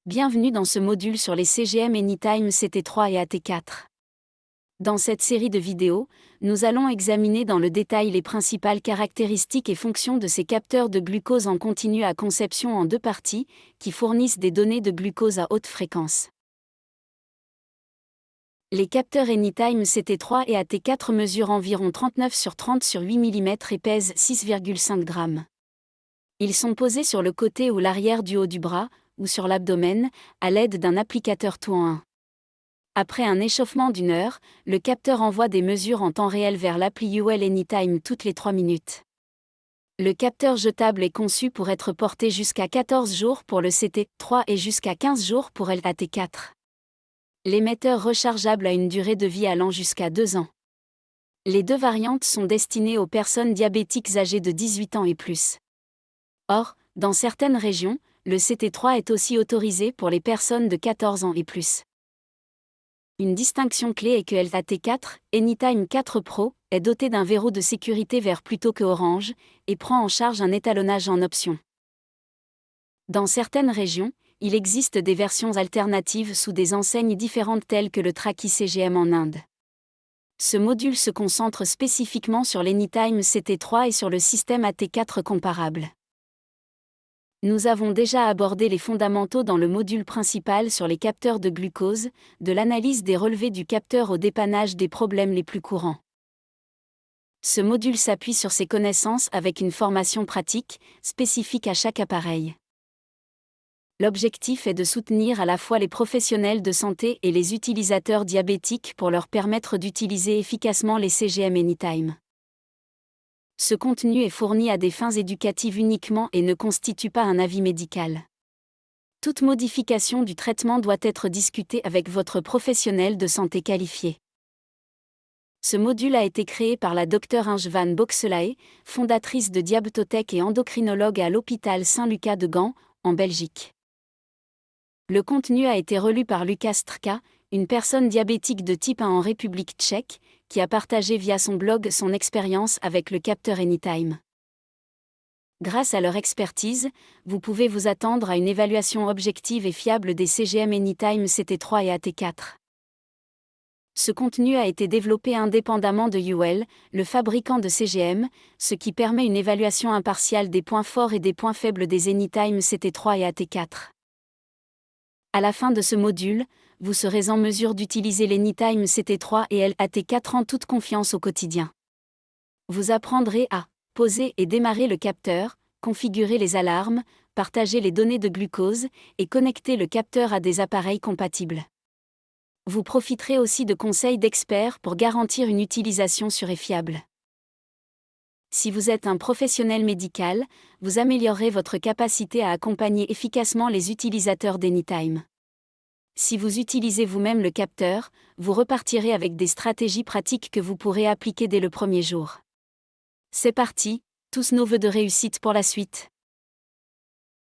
Bienvenue dans ce module sur les CGM Anytime CT3 et AT4. Dans cette série de vidéos, nous allons examiner dans le détail les principales caractéristiques et fonctions de ces capteurs de glucose en continu à conception en deux parties, qui fournissent des données de glucose à haute fréquence. Les capteurs Anytime CT3 et AT4 mesurent environ 39 sur 30 sur 8 mm et pèsent 6,5 g. Ils sont posés sur le côté ou l'arrière du haut du bras, ou sur l'abdomen, à l'aide d'un applicateur tout en un. Après un échauffement d'1 heure, le capteur envoie des mesures en temps réel vers l'appli UL Anytime toutes les 3 minutes. Le capteur jetable est conçu pour être porté jusqu'à 14 jours pour le CT3 et jusqu'à 15 jours pour l'AT4. L'émetteur rechargeable a une durée de vie allant jusqu'à 2 ans. Les deux variantes sont destinées aux personnes diabétiques âgées de 18 ans et plus. Or, dans certaines régions, le CT3 est aussi autorisé pour les personnes de 14 ans et plus. Une distinction clé est que l'AT4, Anytime 4 Pro, est doté d'un verrou de sécurité vert plutôt que orange, et prend en charge un étalonnage en option. Dans certaines régions, il existe des versions alternatives sous des enseignes différentes telles que le Traki CGM en Inde. Ce module se concentre spécifiquement sur l'Anytime CT3 et sur le système AT4 comparable. Nous avons déjà abordé les fondamentaux dans le module principal sur les capteurs de glucose, de l'analyse des relevés du capteur au dépannage des problèmes les plus courants. Ce module s'appuie sur ces connaissances avec une formation pratique, spécifique à chaque appareil. L'objectif est de soutenir à la fois les professionnels de santé et les utilisateurs diabétiques pour leur permettre d'utiliser efficacement les CGM Anytime. Ce contenu est fourni à des fins éducatives uniquement et ne constitue pas un avis médical. Toute modification du traitement doit être discutée avec votre professionnel de santé qualifié. Ce module a été créé par la Dr Inge van Boxelae, fondatrice de Diabetotech et endocrinologue à l'hôpital Saint-Lucas de Gand, en Belgique. Le contenu a été relu par Lukáš Strka, une personne diabétique de type 1 en République tchèque, qui a partagé via son blog son expérience avec le capteur Anytime. Grâce à leur expertise, vous pouvez vous attendre à une évaluation objective et fiable des CGM Anytime CT3 et AT4. Ce contenu a été développé indépendamment de UL, le fabricant de CGM, ce qui permet une évaluation impartiale des points forts et des points faibles des Anytime CT3 et AT4. À la fin de ce module, vous serez en mesure d'utiliser l'Anytime CT3 et l'AT4 en toute confiance au quotidien. Vous apprendrez à poser et démarrer le capteur, configurer les alarmes, partager les données de glucose et connecter le capteur à des appareils compatibles. Vous profiterez aussi de conseils d'experts pour garantir une utilisation sûre et fiable. Si vous êtes un professionnel médical, vous améliorerez votre capacité à accompagner efficacement les utilisateurs d'Anytime. Si vous utilisez vous-même le capteur, vous repartirez avec des stratégies pratiques que vous pourrez appliquer dès le premier jour. C'est parti, tous nos vœux de réussite pour la suite.